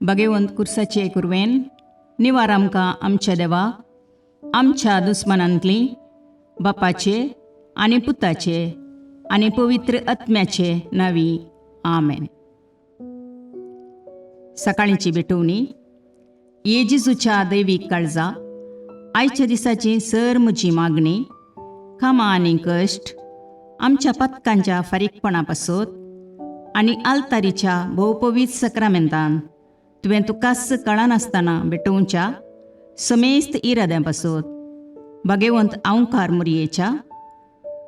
भगवंत कुर्साचे कुरवेन निवार आमकां आमच्या देवा आमच्या दुस्मनांतली बापाचे आनी पुताचे आनी पवित्र आत्म्याचे नावी आमेन. सकाळींची भेटवणी. येजेजूच्या दैवीक काळजा आयच्या दिसाची सर म्हजी मागणी कामां आनी कश्ट आमच्या पथकांच्या फारीकपणा पासत आनी आल्तारीच्या भोवपवीत सक्रामेंतान तुवें तुकास कळनासतना भेटोवच्या समेस्त इराद्यां पासत भगवंत आवकार मुरयेच्या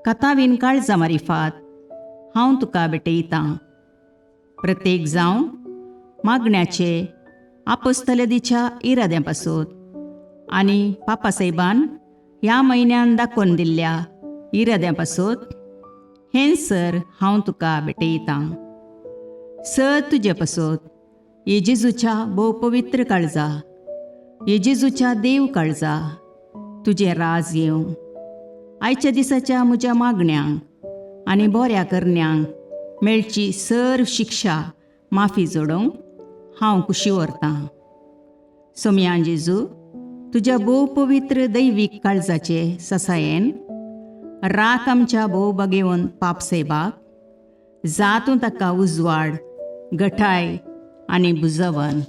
कथावीन काळजा मारिफात हांव तुका भेटयतां. प्रत्येक जावं मागण्याचे आपोस्तलदीच्या इराद्यां पासत आनी पापासाहेबान ह्या म्हयन्यान दाखोवन दिल्ल्या इराद्यां पासत हें सर हांव तुका भेटयतां. सर तुजे पासत येजेजूच्या भोवपवित्र काळजा येजेजूच्या देव काळजा तुजें राज येवं. आयच्या दिसाच्या म्हज्या मागण्यांक आनी बऱ्या करण्यांक मेळची सर शिक्षा माफी जोडोवंक हांव कुशी व्हरतां. सोम्या जेजू तुज्या भोवपवित्र दैवीक काळजाचे ससायेन राख आमच्या भोव भगवंत पापसाहेबाक जातूं ताका उजवाड घटाय आनी बुजवण.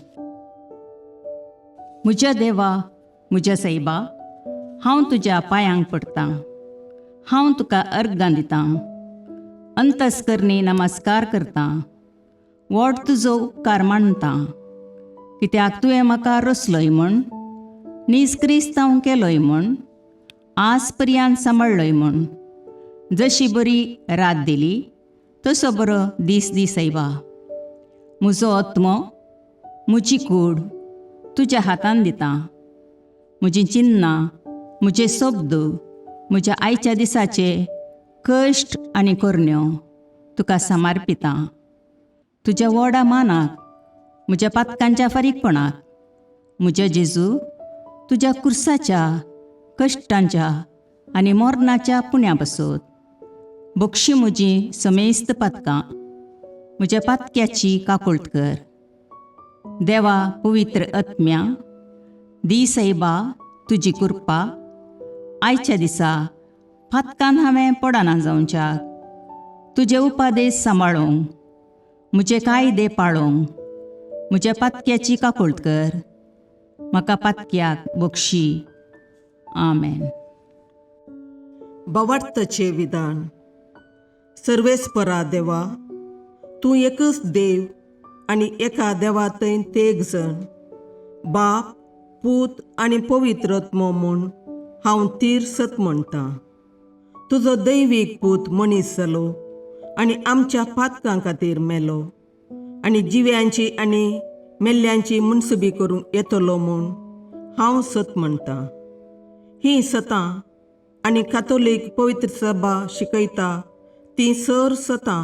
म्हज्या देवा म्हज्या साहिबा हांव तुज्या पांयांक पडटां. हांव तुका अर्गां दितां. अंतस्करणी नमस्कार करतां. व्हड तुजो उपकार मानतां. कित्याक तुवें म्हाका रचलोय म्हूण निस्क्रिस्तांव केलोय म्हूण आज पर्यंत सांबाळलोय म्हूण जशी बरी रात दिली तसो बरो दीस दी साहिबा. म्हजो आत्मो म्हजी कूड तुज्या हातान दितां. म्हजीं चिन्नां म्हजे शब्द म्हज्या आयच्या दिसाचे कश्ट आनी करण्यो तुका समर्पितां. तुज्या व्हडा मानाक म्हज्या पातकांच्या फारीकपणाक म्हज्या जेजू तुज्या कुर्साच्या कश्टांच्या आनी मरणाच्या पुण्या पासत बक्षी म्हजीं समेस्त पातकां म्हज्या पातक्याची काकुळट कर. देवा पवित्र आत्म्या दी साहिबा तुजी कृपा आयच्या दिसा पातकान हांवें पडना जावच्याक तुजे उपादेश सांबाळूंक म्हजे कायदे पाळोवंक म्हज्या पातक्याची काकुळट कर. म्हाका पातक्याक बक्षी. आमेन. भावार्थाचे विधान. सर्वेस्परा देवा तूं एकच देव आनी एका देवातय तेग जण बाप पूत आनी पवित्र आत्मो म्हूण हांव तीर सत म्हणटां. तुजो दैवीक पूत मनीस जालो आनी आमच्या पातकां खातीर मेलो आनी जिव्यांची आनी मेल्ल्यांची मुनसुबी करूंक येतलो म्हूण हांव सत म्हणटां. हीं सतां आनी कातोलीक पवित्र सभा शिकयता ती सर सतां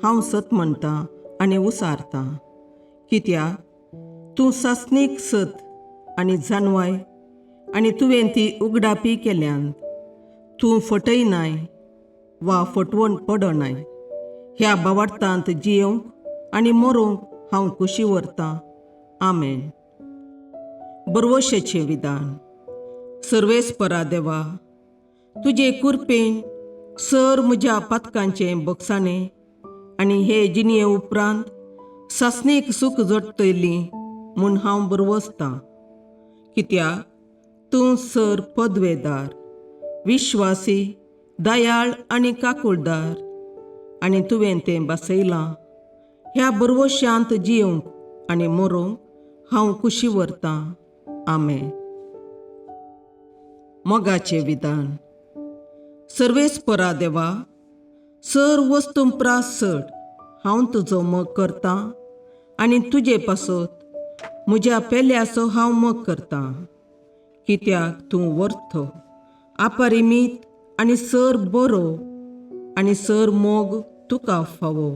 हांव सत म्हणटां आनी उसारतां. कित्याक तूं सासणीक सत आनी जानवाय आनी तुवें ती उगडापी केल्यांत तूं फटयनाय वा फटवण पडनाय. ह्या भावार्थांत जियोंक आनी मरोवंक हांव कुशी व्हरतां. आमेन. बरवशेचें विधान. सर्वेस्परा देवा तुजे कृपेन सर म्हज्या पातकांचें बक्षाणें आनी हे जिणये उपरांत सासणेक सूख जोडटली म्हूण हांव बरवसतां. कित्याक तूं सर पदवेदार विश्वासी दयाळ आनी काकुळदार आनी तुवें तें बसयलां. ह्या बरवश्यांत जियोंक आनी मरोवंक हांव कुशी व्हरतां. आमेन. मोगाचें विधान. सर्वेस्परा देवा सर वस्तुंपरास चड हांव तुजो मोग करतां आनी तुजे पासत म्हज्या पेल्याचो हांव मोग करतां. कित्याक तूं वर्थ अपरिमीत आनी सर बरो आनी सर मोग तुका फावो.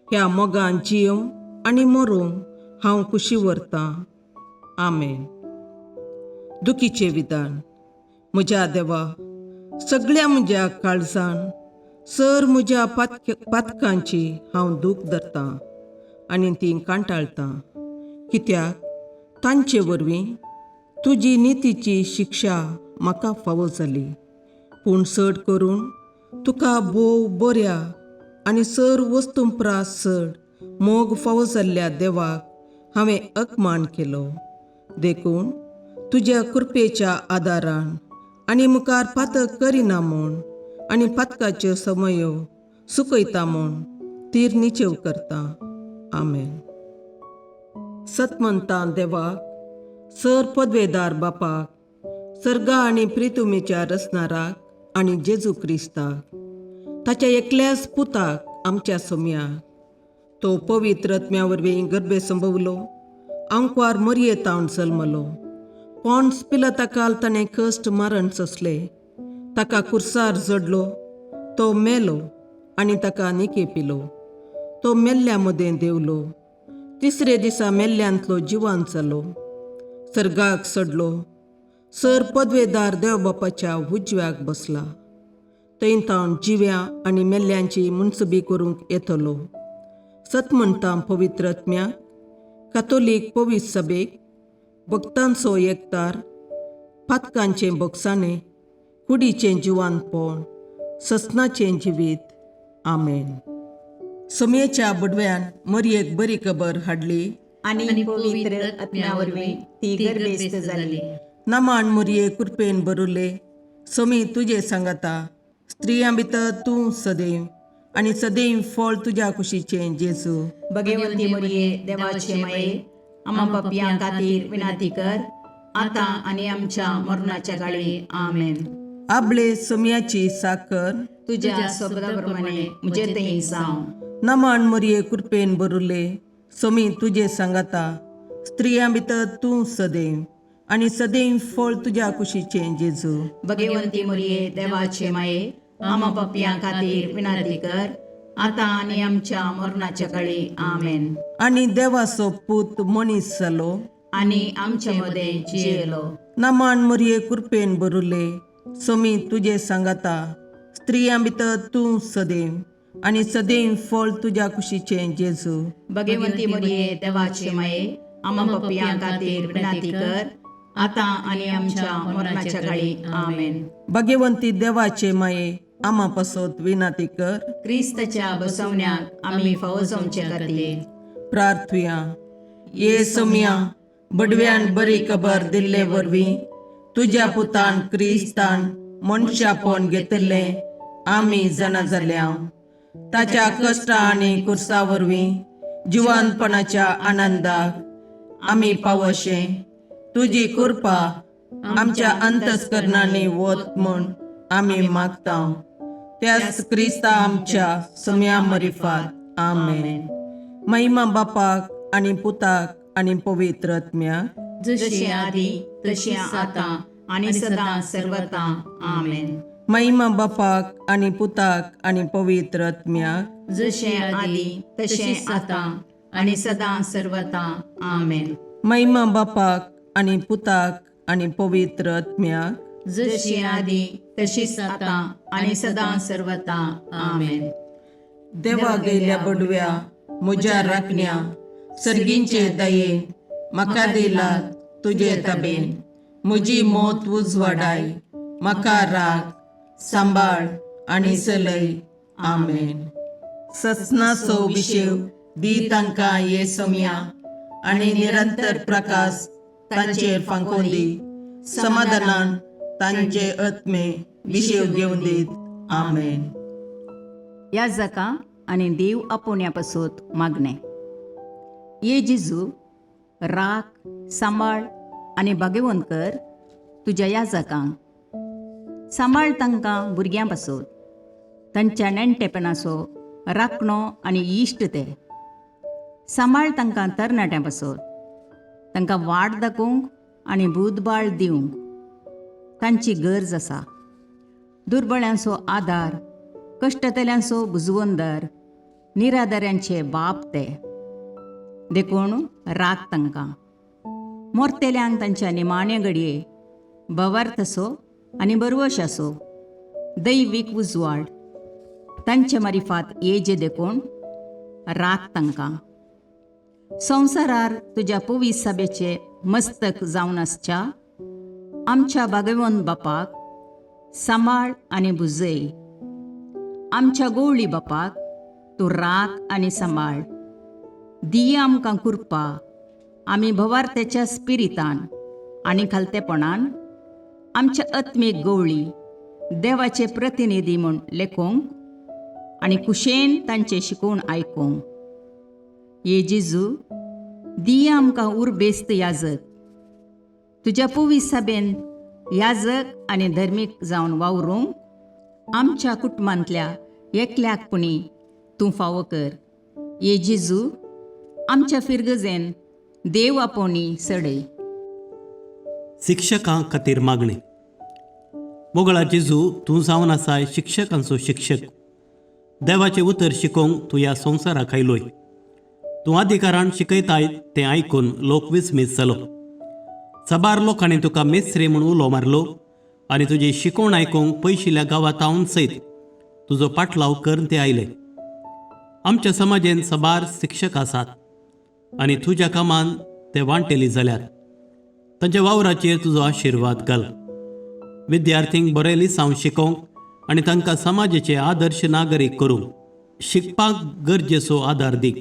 ह्या मोगान जियोंक आनी मरोवंक हांव कुशी व्हरतां. आमेन. दुखीचें विधान. म्हज्या देवा सगळ्या म्हज्या काळजान सर म्हज्या पातकांची हांव दूख धरतां आनी ती कांटाळतां. कित्याक तांचे वरवीं तुजी नितीची शिक्षा म्हाका फावो जाली. पूण चड करून तुका भोव बऱ्या आनी सर वस्तूंपरास चड मोग फावो जाल्ल्या देवाक हांवें अकमान केलो. देखून तुज्या कृपेच्या आदारान आनी मुखार पातक करिना म्हूण आनी पातकाच्यो समयो सुकयता म्हूण तीर निचेव करता. आमेन. सतमंतां देवाक, सर पदवेदार बापाक, सर्गा आनी प्रितुमेच्या रचणाराक आनी जेजू क्रिस्ताक, ताच्या एकल्याच पुताक आमच्या सोम्याक, तो पवित्र आत्म्या वरवीं गर्भे संभवलो, अंकवार मरयेतावन जल्मलो, पोंस पिलाताकाल ताणें कश्ट मरण सोंसले, ताका कुर्सार जडलो, तो मेलो आनी ताका निकेपिलो, तो मेल्ल्या मदें देवलो, तिसरे दिसा मेल्ल्यांतलो जिवांत जालो, सर्गाक चडलो, सर पदवेदार देवबापाच्या उजव्याक बसला, थंय तावन जिव्या आनी मेल्ल्यांची मुनसबी करूंक येतलो. सतमंतां पवित्र आत्म्याक, कातोलीक पवित्र सभेक, भक्तांचो एकतार, पातकांचें भोगसाणें, कुडीचें जिवांतपण, ससनाचें जिवीत. आमेन. सोमयेच्या बुडव्यान मरयेक बरी खबर हाडली आनी पवित्र आत्म्या वरवीं ती गर्भेस्त जाली. नमान मरये कृपेन भरुले, सोमी तुजे सांगाता, स्त्रियां भितर तूं सदैव आनी सदैव फळ तुज्या कुशीचें जेजू. भगवंती मरिये देवाचे माये, आम्हा पापियां खातीर विनाती कर, आतां आनी आमच्या मरणाच्या काळी. आमेन. आपले सोमयाची साकर तुज्या शब्दाप्रमाणे म्हजे थंय जावं. नमान मरये कृपेन भरुले, सोमी तुजे सांगाता, स्त्रियां भितर तूं सदैव आनी सदैव फळ तुज्या कुशीचें जेजू. भगवंती मरिये देवाचे माये, आम्हा पापियां खातीर विनाती कर, आतां आनी आमच्या मरणाच्या काळी. आमेन. आनी देवाचो पूत मनीस जालो आनी आमचे मदें जियेलो. नमान मरये कृपेन भरुले, सोमी तुजे सांगाता, स्त्रियां भितर तूं सदैव आनी सदैव फळ तुज्या कुशीचें जेजू. भगवंती मरिये देवाचे माये, आम्हा पापियां खातीर विनाती कर, आतां आनी आमच्या मरणाच्या काळी. आमेन. भगवंती देवाचे माये, आम्हा पासत विनाती कर. क्रिस्ताच्या बसवण्याक आमी फावो जावचे खातीर प्रार्थुया. ये सोम्या, बडव्यान बरी खबर दिल्ले वरवीं तुज्या पुतान क्रिस्तान मनशापण घेतिल्लें आमी जाणा जाल्या, ताच्या कश्टा आनी कुर्सा वरवीं जिवंतपणाच्या आनंदाक आमी पावशे तुजी कृपा आमच्या अंतस्करणांनी वत म्हूण आमी मागता. त्याच क्रिस्ता आमच्या सोम्या मरिफात. आमेन. महिमा बापाक आनी पुताक आनी पवित्र आत्म्याक, जशें आदी तशें आतां आनी सदां सर्वदा. आमेन. महिमा बापाक आनी पुताक आनी पवित्र आत्म्याक, जशें आदी तशें आतां आनी सदां सर्वदा. आमेन. महिमा बापाक आनी पुताक आनी पवित्र आत्म्याक, जशी आदी तशीच आतां आनी सदां सर्वदा. आमेन. देवा गेल्या बडव्या म्हज्या राखण्या, सर्गींचे दयेन म्हाका दिला तुजे ताबेन, म्हजी मोत उजवाडाय, म्हाका राख, सांबाळ आनी चलय. आमेन. ससनाचो विशेव दी तांकां ये सोम्या, आनी निरंतर प्रकाश तांचेर फांकोन दी, समाधानान तांचे आत्मे विशेव घेवन दीत. आमेन. याजकां आनी देव आपोवण्या पासत मागणें. ये जेजू, राख, सांबाळ आनी भाग्यवंत कर तुज्या याजकांक. सांबाळ तांकां भुरग्यां पासत, तांच्या नेणटेपणाचो राखणो आनी इश्ट ते. सांबाळ तांकां तरणाट्यां पासत, तांकां वाट दाखोवंक आनी बुदबाळ दिवंक तांची गरज आसा. दुर्बळ्यांचो आदार, कश्टतल्यांचो बुजवंदर, निराधाऱ्यांचे बाप ते. देखून राख तांकां. मोरतेल्यांक तांच्या निमाणे घडये भवार्थसो आनी बरवशाचो दैवीक उजवाड तांचे मारिफात येजे देखून राख तांकां. संवसारार तुज्या पवित्र सभेचे मस्तक जावन आसच्या आमच्या भागवंत बापाक सांबाळ आनी बुजय. आमच्या गवळी बापाक तूं राख आनी सांबाळ. दिया आमकां कुरपा आमी भवार्थ्याच्या स्पिरितान आनी खालतेपणान आमच्या आत्मीक गवळी देवाचे प्रतिनिधी म्हूण लेखोंक आनी कुशेन तांचे शिकोवण आयकूंक. ये जेजू, दिया आमकां उर्बेस्त याजक. तुज्या पवित्र सभेन याजक आनी धर्मीक जावन वावरूंक आमच्या कुटुंबांतल्या एकल्याकपणी तूं फावो कर. ये जेजू, आमच्या फिरगजेन देव आपोवणी सडय. शिक्षकां खातीर मागणी. मोगळा जेजू, तूं जावन आसाय शिक्षकांचो शिक्षक. देवाचें उतर शिकोवंक तूं ह्या संवसाराक आयलोय. तूं अधिकारान शिकयताय तें आयकून लोक विस्मीत जालो. सबार लोकांनी तुका मेस्त्री म्हूण उलो मारलो आनी तुजी शिकोवण आयकूंक पयशिल्ल्या गांवांतावन सयत तुजो पाटलाव करून ते आयले. आमच्या समाजेन सबार शिक्षक आसात आनी तुज्या कामान ते वांटेली जाल्यात. तांच्या वावराचेर तुजो आशिर्वाद घाल. विद्यार्थींक बरे लिसांव शिकोवंक आनी तांकां समाजाचे आदर्श नागरीक करूंक शिकपाक गरजेचो आदार दी.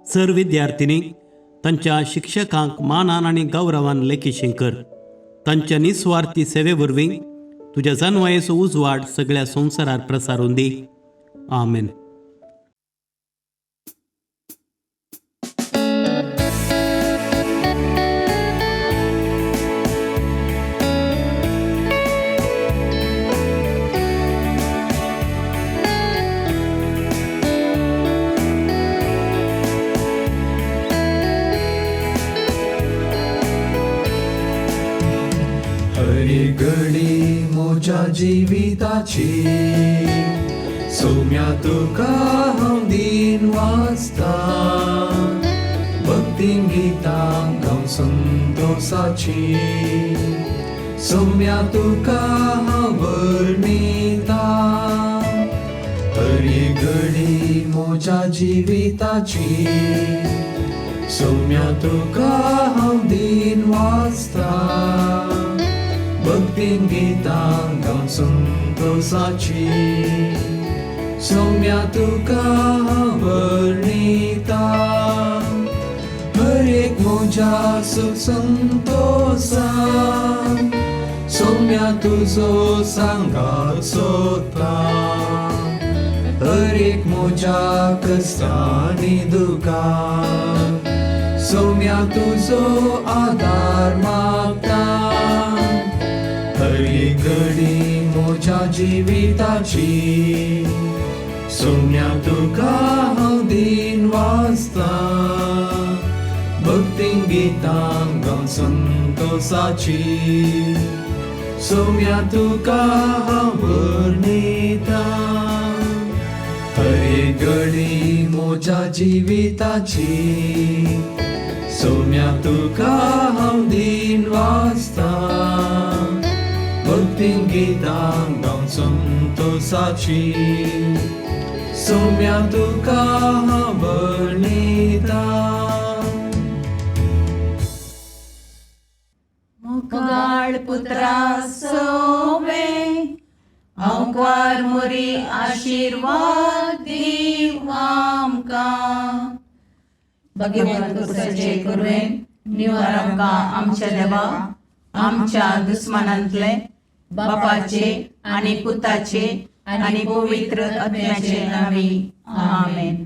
सर विद्यार्थिनींक तांच्या शिक्षकांक मानान आनी गौरवान लेखीशीं कर. तांच्या निस्वार्थी सेवे वरवीं तुज्या जानवायेचो उजवाड सगळ्या संवसारार प्रसारून दी. आमेन. हरी घडी म्हज्या जिविताची सौम्या तुका हांव दिन वाचता. भक्तीन गितां गावन संतोषाची सौम्या तुका हांव वर्णिता. हरी घडी म्हज्या जिविताची सौम्या तुका हांव दिन वाचता. भक्तीन गितां गावन संतोषाची सौम्या तुका हांव वर्णिता. हर एक म्हज्या सुख संतोषान सौम्या तुजो सांगात सोदता. हर एक म्हज्या कश्टांनी दुखान सौम्या तुजो आदार मागता. हरी घडी म्हज्या जिविताची सौम्या तुका हांव दिन वाचता. भक्तीन गितां गावन संतोषाची सौम्या तुका हांव वर्णिता. हरी घडी म्हज्या जिविताची सौम्या तुका हांव दिन वाचता. भक्तीन गितां गावन संतोषाची सौम्या तुका हांव वर्णिता. मुगाळ पुत्रा सोवे अवकार मोरी आशीर्वाद दीव आमकां. भगवंत कुसाचे करुवेन निवार आमकां आमच्या देवा आमच्या दुस्मानांतले बापाचे आनी पुताचे आनी पवित्र आत्म्याचे नांवी. आमेन.